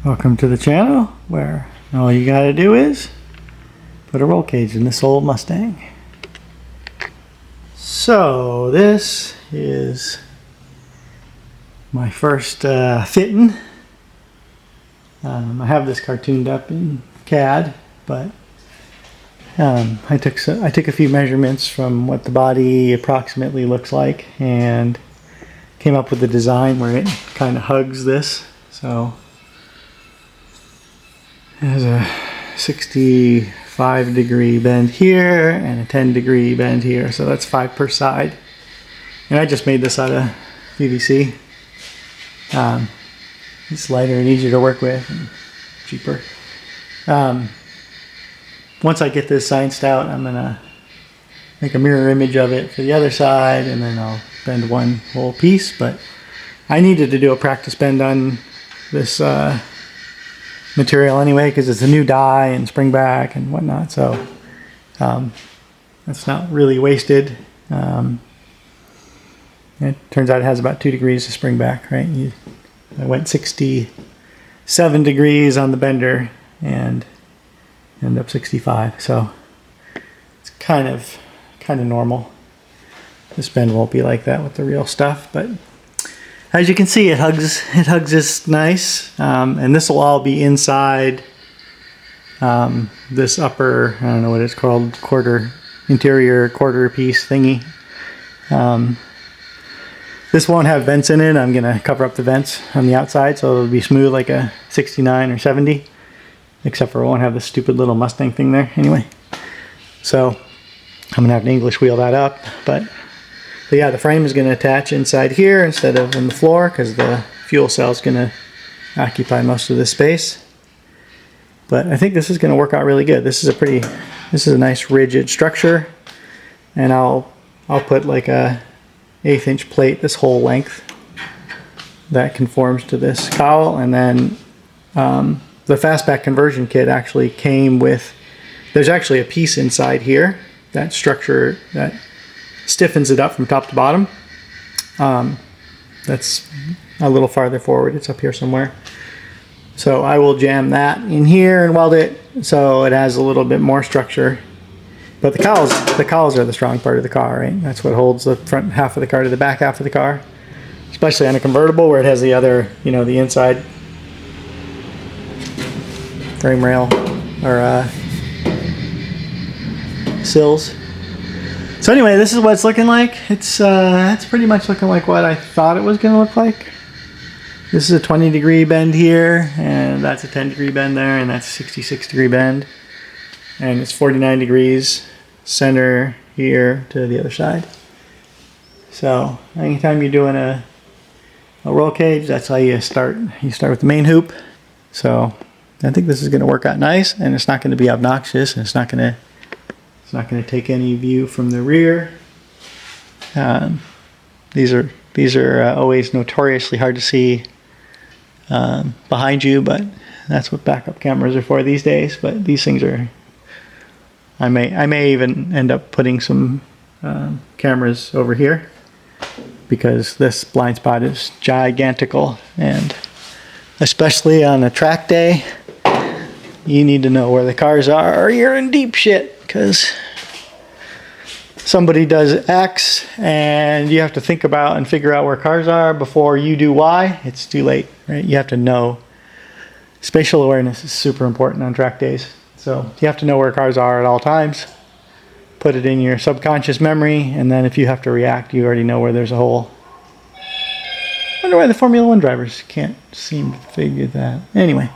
Welcome to the channel where all you gotta do is put a roll cage in this old Mustang. So this is my first fitting. I have this cartooned up in CAD, but I took a few measurements from what the body approximately looks like and came up with a design where it kind of hugs this. So it has a 65-degree bend here and a 10-degree bend here, so that's 5 per side. And I just made this out of PVC. It's lighter and easier to work with and cheaper. Once I get this scienced out, I'm gonna make a mirror image of it for the other side, and then I'll bend one whole piece. But I needed to do a practice bend on this material anyway, because it's a new die and spring back and whatnot, so that's not really wasted. It turns out it has about 2 degrees of spring back, right? I went 67 degrees on the bender and ended up 65, so it's kind of normal. This bend won't be like that with the real stuff, but as you can see, it hugs this nice, and this will all be inside this upper, I don't know what it's called, interior quarter piece thingy. This won't have vents in it. I'm gonna cover up the vents on the outside so it'll be smooth like a 69 or 70, except for it won't have this stupid little Mustang thing there anyway. So I'm gonna have to English wheel that up, but yeah, the frame is going to attach inside here instead of on the floor because the fuel cell is going to occupy most of this space. But I think this is going to work out really good. This is a nice rigid structure, and I'll put like a 1/8 inch plate this whole length that conforms to this cowl, and then the fastback conversion kit actually came with. There's actually a piece inside here, that structure that stiffens it up from top to bottom. That's a little farther forward. It's up here somewhere. So I will jam that in here and weld it so it has a little bit more structure. But the cowls are the strong part of the car, right? That's what holds the front half of the car to the back half of the car, especially on a convertible where it has the other, the inside frame rail or sills. So anyway, this is what it's looking like. It's pretty much looking like what I thought it was going to look like. This is a 20-degree bend here, and that's a 10-degree bend there, and that's a 66-degree bend. And it's 49 degrees center here to the other side. So anytime you're doing a roll cage, that's how you start. You start with the main hoop. So I think this is going to work out nice, and it's not going to be obnoxious, and it's not going to take any view from the rear. These are always notoriously hard to see behind you, but that's what backup cameras are for these days. But these things are. I may even end up putting some cameras over here because this blind spot is gigantical, and especially on a track day, you need to know where the cars are or you're in deep shit, because somebody does X and you have to think about and figure out where cars are before you do Y. It's too late, right? You have to know. Spatial awareness is super important on track days. So you have to know where cars are at all times. Put it in your subconscious memory, and then if you have to react, you already know where there's a hole. I wonder why the Formula 1 drivers can't seem to figure that. Anyway.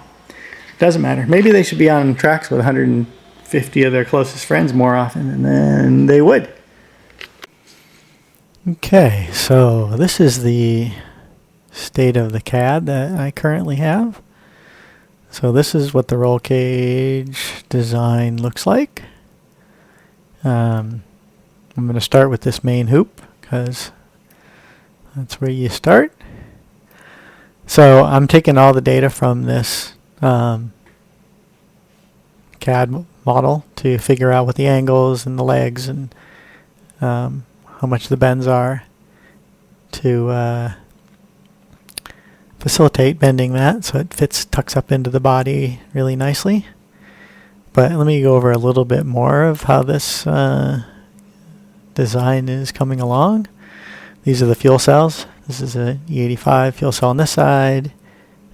Doesn't matter. Maybe they should be on tracks with 150 of their closest friends more often, and then they would. Okay, so this is the state of the CAD that I currently have. So this is what the roll cage design looks like. I'm going to start with this main hoop because that's where you start. So I'm taking all the data from this CAD model to figure out what the angles and the legs and how much the bends are to facilitate bending that so it tucks up into the body really nicely. But let me go over a little bit more of how this design is coming along. These are the fuel cells. This is a E85 fuel cell on this side,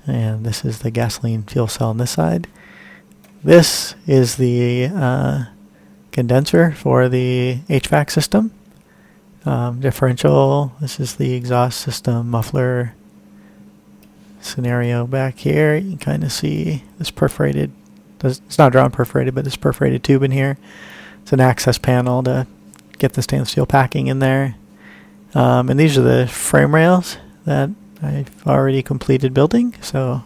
and this is the gasoline fuel cell on this side. This is the condenser for the HVAC system. Differential. This is the exhaust system muffler scenario back here. You can kind of see this perforated, it's not drawn perforated, but this perforated tube in here. It's an access panel to get the stainless steel packing in there. And these are the frame rails that I've already completed building, so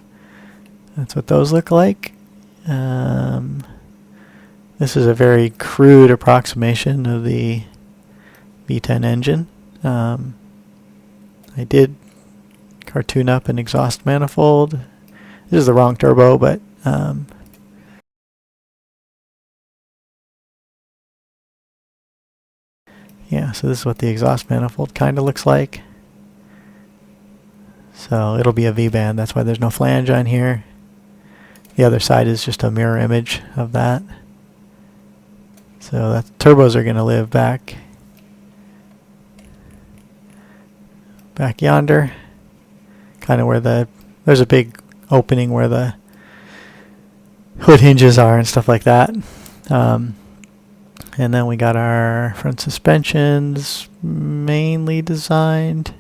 that's what those look like. This is a very crude approximation of the V10 engine. I did cartoon up an exhaust manifold. This is the wrong turbo, but yeah, so this is what the exhaust manifold kind of looks like. So it'll be a V-band, that's why there's no flange on here. The other side is just a mirror image of that. So that turbos are going to live back yonder, kind of where there's a big opening where the hood hinges are and stuff like that. And then we got our front suspensions mainly designed.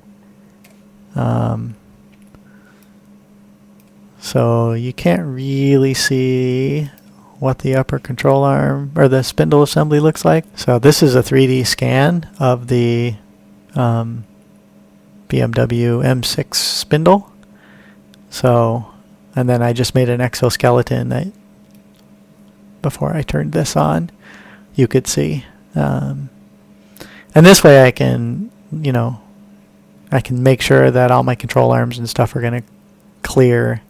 So you can't really see what the upper control arm or the spindle assembly looks like. So this is a 3D scan of the BMW M6 spindle. So, and then I just made an exoskeleton that before I turned this on, you could see. And this way I can, I can make sure that all my control arms and stuff are going to clear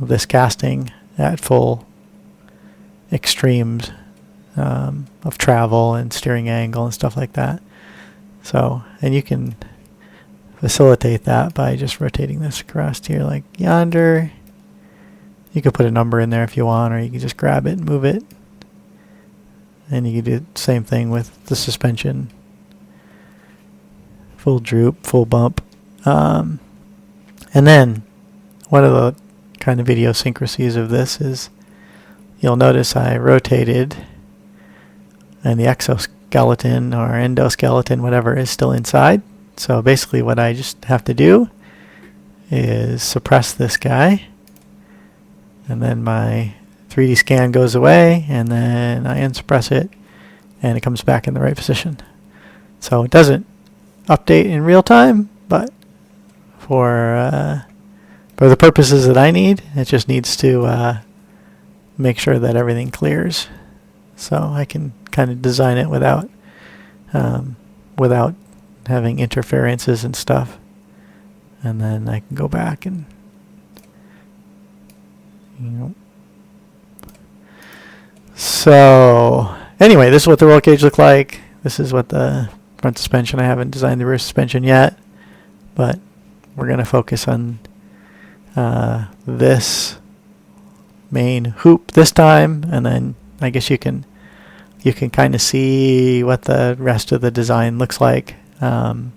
this casting at full extremes of travel and steering angle and stuff like that. So, and you can facilitate that by just rotating this across here like yonder. You could put a number in there if you want, or you can just grab it and move it. And you can do the same thing with the suspension. Full droop, full bump. And then one of the kind of idiosyncrasies of this is you'll notice I rotated and the exoskeleton or endoskeleton, whatever, is still inside. So basically what I just have to do is suppress this guy, and then my 3D scan goes away, and then I unsuppress it and it comes back in the right position. So it doesn't update in real time, but for the purposes that I need, it just needs to make sure that everything clears. So I can kind of design it without having interferences and stuff. And then I can go back and, So anyway, this is what the roll cage looked like. This is what the front suspension. I haven't designed the rear suspension yet, but we're going to focus on this main hoop this time, and then I guess you can kind of see what the rest of the design looks like. One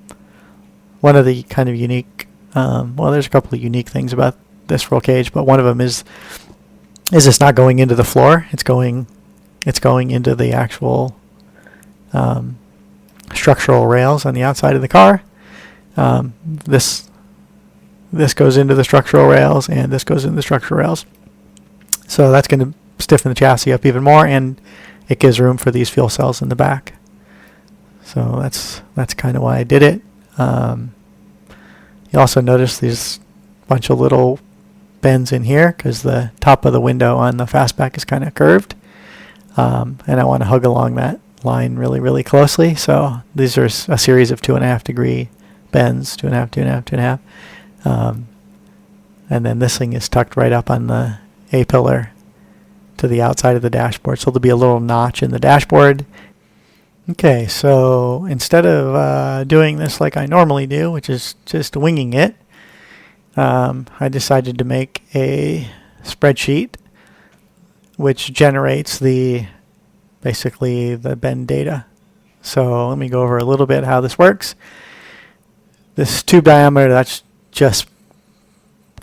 of the kind of unique, there's a couple of unique things about this roll cage, but one of them is it's not going into the floor. It's going into the actual structural rails on the outside of the car. This goes into the structural rails, and this goes into the structural rails. So that's going to stiffen the chassis up even more, and it gives room for these fuel cells in the back. So that's kind of why I did it. You also notice these bunch of little bends in here because the top of the window on the fastback is kind of curved, and I want to hug along that line really, really closely. So these are a series of 2.5 degree bends, 2.5, 2.5, 2.5. And then this thing is tucked right up on the A-pillar to the outside of the dashboard. So there'll be a little notch in the dashboard. Okay, so instead of doing this like I normally do, which is just winging it, I decided to make a spreadsheet which generates basically the bend data. So let me go over a little bit how this works. This tube diameter, that's just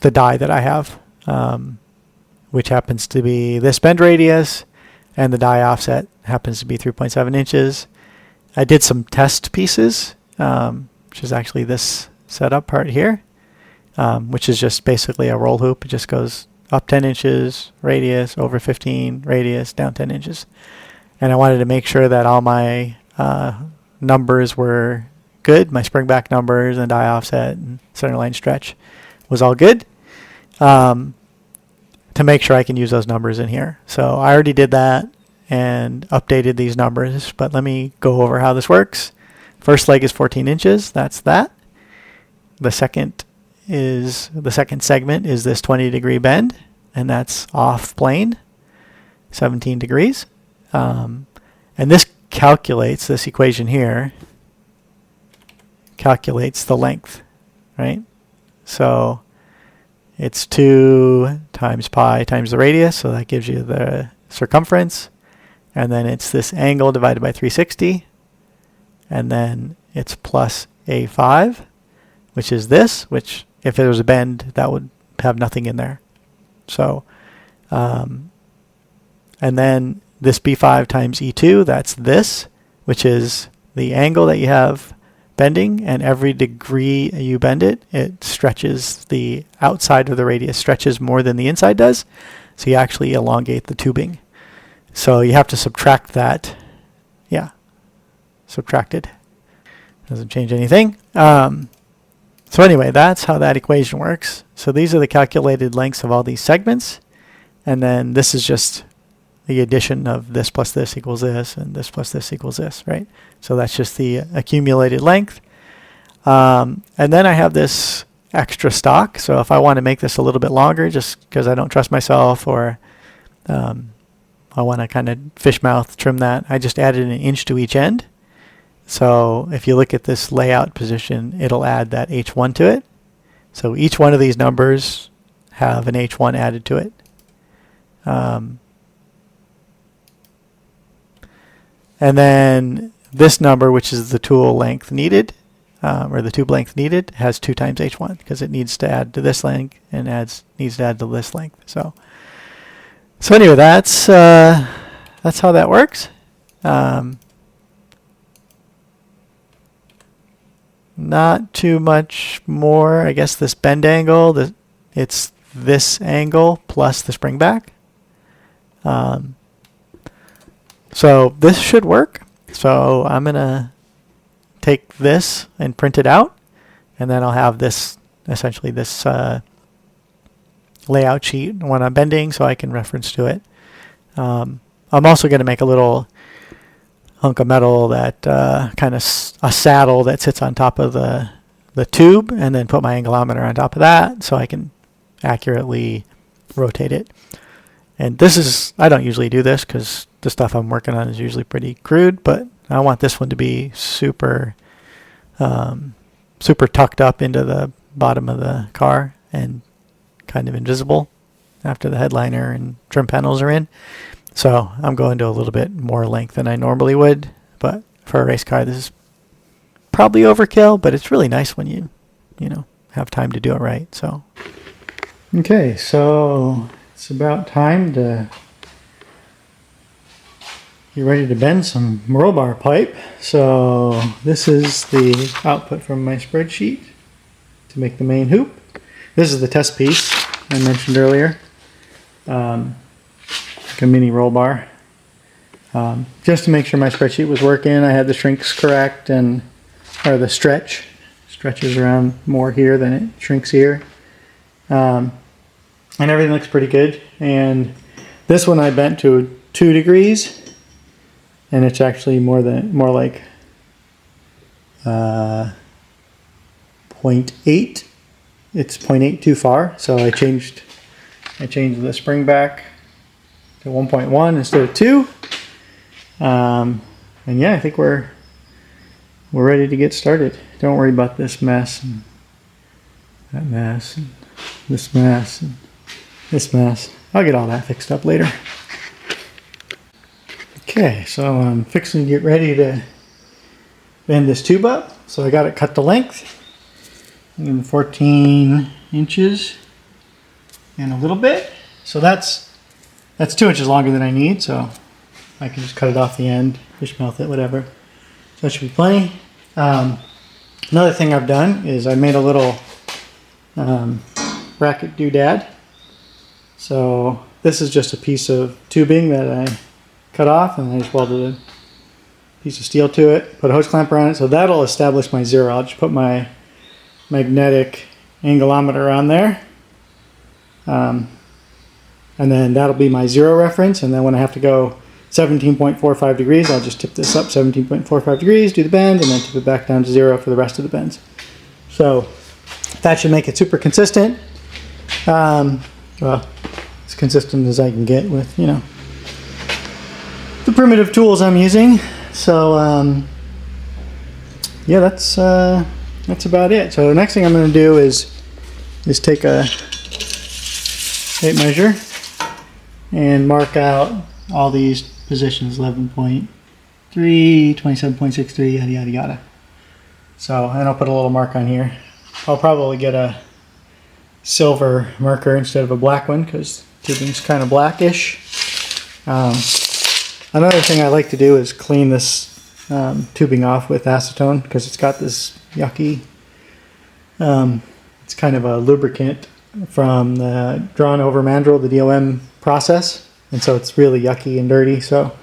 the die that I have, which happens to be this bend radius, and the die offset happens to be 3.7 inches. I did some test pieces, which is actually this setup part here, which is just basically a roll hoop. It just goes up 10 inches, radius, over 15, radius, down 10 inches. And I wanted to make sure that all my numbers were good. My spring back numbers and die offset and center line stretch was all good, to make sure I can use those numbers in here. So I already did that and updated these numbers, but let me go over how this works. First leg is 14 inches. That's that. The second segment is this 20-degree bend, and that's off plane, 17 degrees. And this equation here calculates the length, right? So it's 2 times pi times the radius, so that gives you the circumference. And then it's this angle divided by 360. And then it's plus A5, which is this, which if there was a bend, that would have nothing in there. So, and then this B5 times E2, that's this, which is the angle that you have bending, and every degree you bend it, it stretches the outside of the radius, stretches more than the inside does. So you actually elongate the tubing. So you have to subtract that. Yeah, subtracted. Doesn't change anything. So anyway, that's how that equation works. So these are the calculated lengths of all these segments. And then this is just the addition of this plus this equals this, and this plus this equals this, right? So that's just the accumulated length. And then I have this extra stock. So if I want to make this a little bit longer, just because I don't trust myself, or I want to kind of fish mouth trim that, I just added an inch to each end. So if you look at this layout position, it'll add that H1 to it. So each one of these numbers have an H1 added to it. And then this number, which is the tool length needed, or the tube length needed, has 2 times H1 because it needs to add to this length and needs to add to this length. So anyway, that's how that works. Not too much more. I guess this bend angle, it's this angle plus the spring back. So this should work. So I'm going to take this and print it out, and then I'll have this, essentially this layout sheet when I'm bending, so I can reference to it. I'm also going to make a little hunk of metal that kind of a saddle that sits on top of the tube, and then put my angulometer on top of that so I can accurately rotate it. And this is, I don't usually do this because the stuff I'm working on is usually pretty crude, but I want this one to be super tucked up into the bottom of the car and kind of invisible after the headliner and trim panels are in. So I'm going to a little bit more length than I normally would, but for a race car, this is probably overkill, but it's really nice when you have time to do it right. So, okay, so it's about time to get ready to bend some roll bar pipe. So this is the output from my spreadsheet to make the main hoop. This is the test piece I mentioned earlier. Like a mini roll bar. Just to make sure my spreadsheet was working, I had the shrinks correct, or the stretches around more here than it shrinks here. And everything looks pretty good. And this one I bent to 2 degrees, and it's actually more like 0.8. It's 0.8 too far, so I changed the spring back to 1.1 instead of 2. And yeah, I think we're ready to get started. Don't worry about this mess and that mess. this mess, and this mess. I'll get all that fixed up later. Okay, so I'm fixing to get ready to bend this tube up. So I got it cut to length. In 14 inches and a little bit. So that's 2 inches longer than I need, so I can just cut it off the end, fish mouth it, whatever. So that should be plenty. Another thing I've done is I made a little bracket doodad. So this is just a piece of tubing that I cut off, and I just welded a piece of steel to it, put a hose clamp around it, so that'll establish my zero. I'll just put my magnetic angulometer on there, and then that'll be my zero reference, and then when I have to go 17.45 degrees, I'll just tip this up 17.45 degrees, do the bend, and then tip it back down to 0 for the rest of the bends. So that should make it super consistent. Well, as consistent as I can get with, you know, the primitive tools I'm using. So yeah, that's about it. So the next thing I'm going to do is take a tape measure and mark out all these positions, 11.3, 27.63, yada yada yada. So, and I'll put a little mark on here. I'll probably get a silver marker instead of a black one because tubing's kind of blackish. Another thing I like to do is clean this tubing off with acetone because it's got this yucky, it's kind of a lubricant from the drawn over mandrel, the DOM process, and so it's really yucky and dirty. So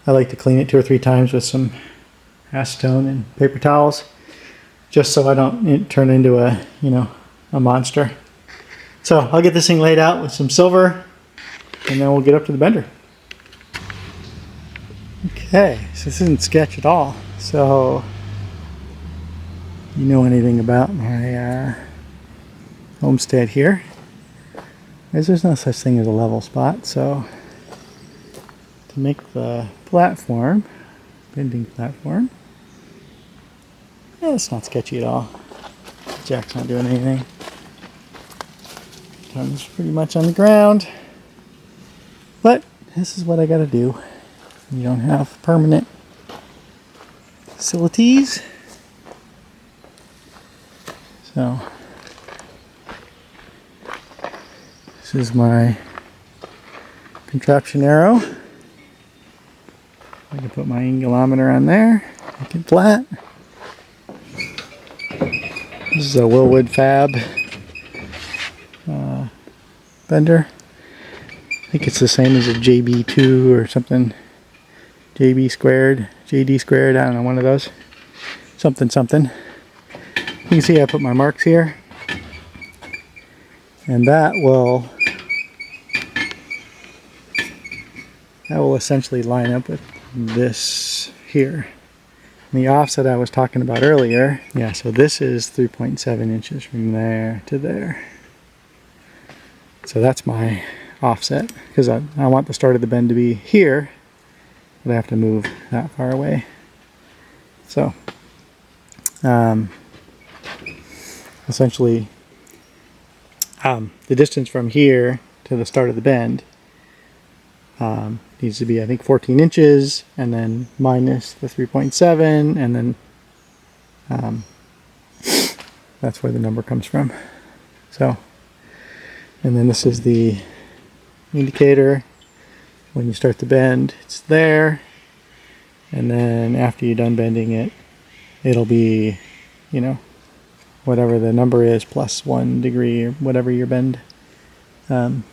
I like to clean it 2 or 3 times with some acetone and paper towels, just so I don't turn into a, you know, a monster. So I'll get this thing laid out with some silver, and then we'll get up to the bender. Okay, so this isn't sketch at all. So you know anything about my homestead here? There's no such thing as a level spot, so to make the platform, bending platform, yeah, it's not sketchy at all. Jack's not doing anything. Tongue's pretty much on the ground, but this is what I gotta do. You don't have permanent facilities. So this is my contraption arrow. I can put my angulometer on there, make it flat. This is a Willwood Fab bender. I think it's the same as a JB2 or something. JB squared, JD squared, I don't know, one of those. Something. You can see I put my marks here. And that will essentially line up with this here. And the offset I was talking about earlier, yeah, so this is 3.7 inches from there to there. So that's my offset, because I want the start of the bend to be here, but I have to move that far away. So essentially the distance from here to the start of the bend needs to be, I think, 14 inches, and then minus the 3.7, and then that's where the number comes from. So, and then this is the indicator. When you start the bend, it's there, and then after you're done bending it, it'll be, you know, whatever the number is plus 1 degree or whatever your bend bring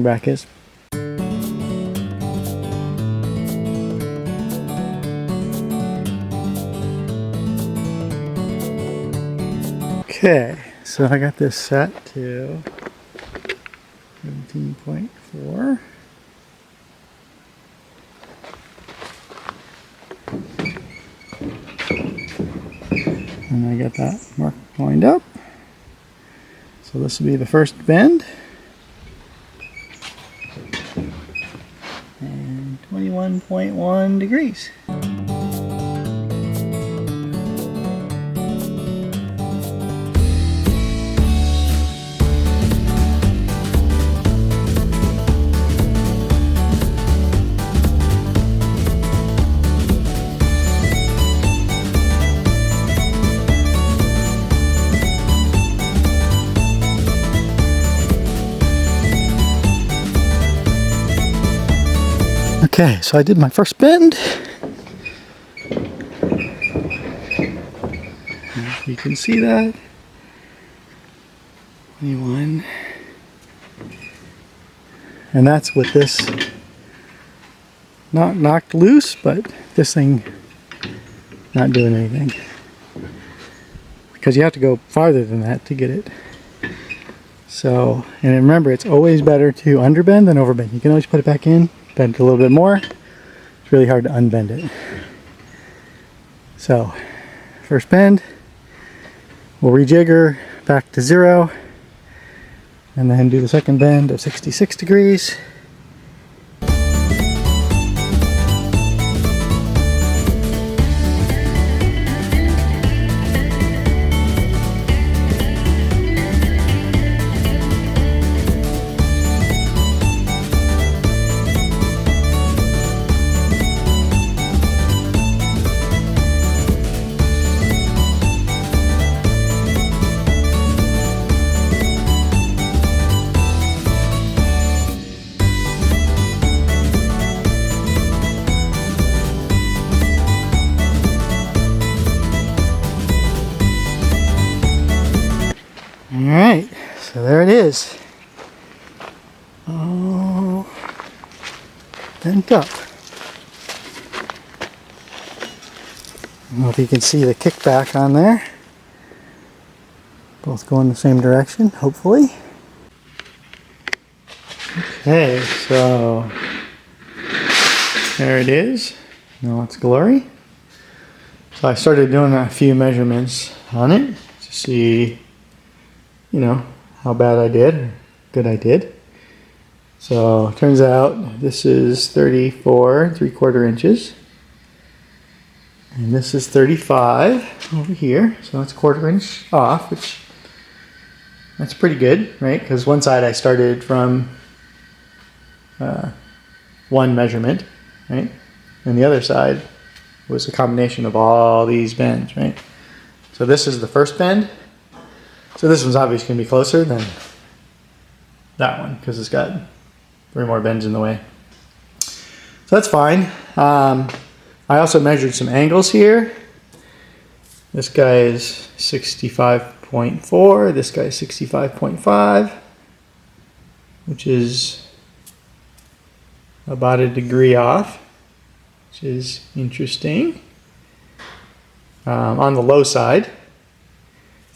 back is. Okay, so I got this set to 17.4. And I got that mark lined up. So this will be the first bend. And 21.1 degrees. Okay, so I did my first bend. You can see that. 21. And that's with this not knocked loose, but this thing not doing anything. Because you have to go farther than that to get it. So, and remember, it's always better to underbend than overbend. You can always put it back in, bend it a little bit more. It's really hard to unbend it. So, first bend, we'll rejigger back to 0, and then do the second bend of 66 degrees. Alright, so there it is. Oh, bent up. I don't know if you can see the kickback on there. Both go in the same direction, hopefully. Okay, so there it is. Now it's glory. So I started doing a few measurements on it to see, you know, how bad I did, or good I did. So it turns out this is 34 3/4 inches. And this is 35 over here. So that's 1/4 inch off, which that's pretty good, right? Because one side I started from one measurement, right? And the other side was a combination of all these bends, right? So this is the first bend. So this one's obviously going to be closer than that one because it's got 3 more bends in the way. So that's fine. I also measured some angles here. This guy is 65.4. This guy is 65.5, which is about a degree off, which is interesting. On the low side.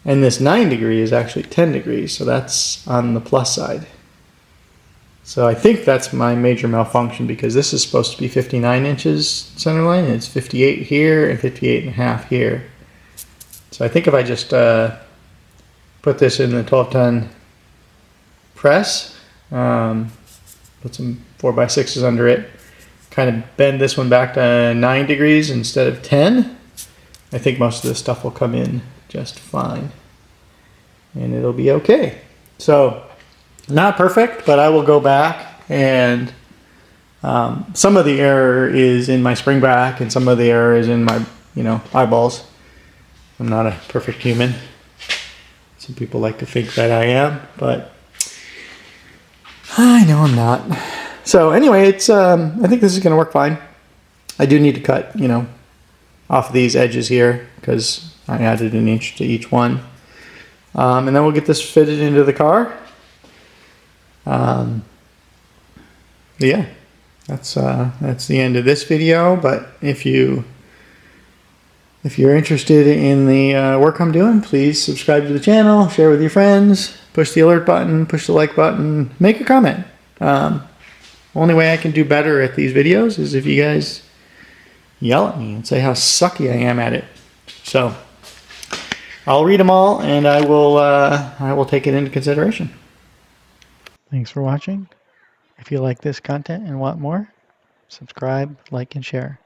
And this 9 degree is actually 10 degrees, so that's on the plus side. So I think that's my major malfunction because this is supposed to be 59 inches center line, and it's 58 here and 58.5 here. So I think if I just put this in the 12-ton press, put some 4x6s under it, kind of bend this one back to 9 degrees instead of 10, I think most of this stuff will come in just fine. And it'll be okay. So, not perfect, but I will go back and some of the error is in my spring back and some of the error is in my, eyeballs. I'm not a perfect human. Some people like to think that I am, but I know I'm not. So anyway, it's I think this is going to work fine. I do need to cut, off of these edges here because I added an inch to each one. And then we'll get this fitted into the car. Yeah, that's the end of this video. But if you're interested in the work I'm doing, please subscribe to the channel, share with your friends, push the alert button, push the like button, make a comment. Only way I can do better at these videos is if you guys yell at me and say how sucky I am at it. So I'll read them all and I will take it into consideration. Thanks for watching. If you like this content and want more, subscribe, like, and share.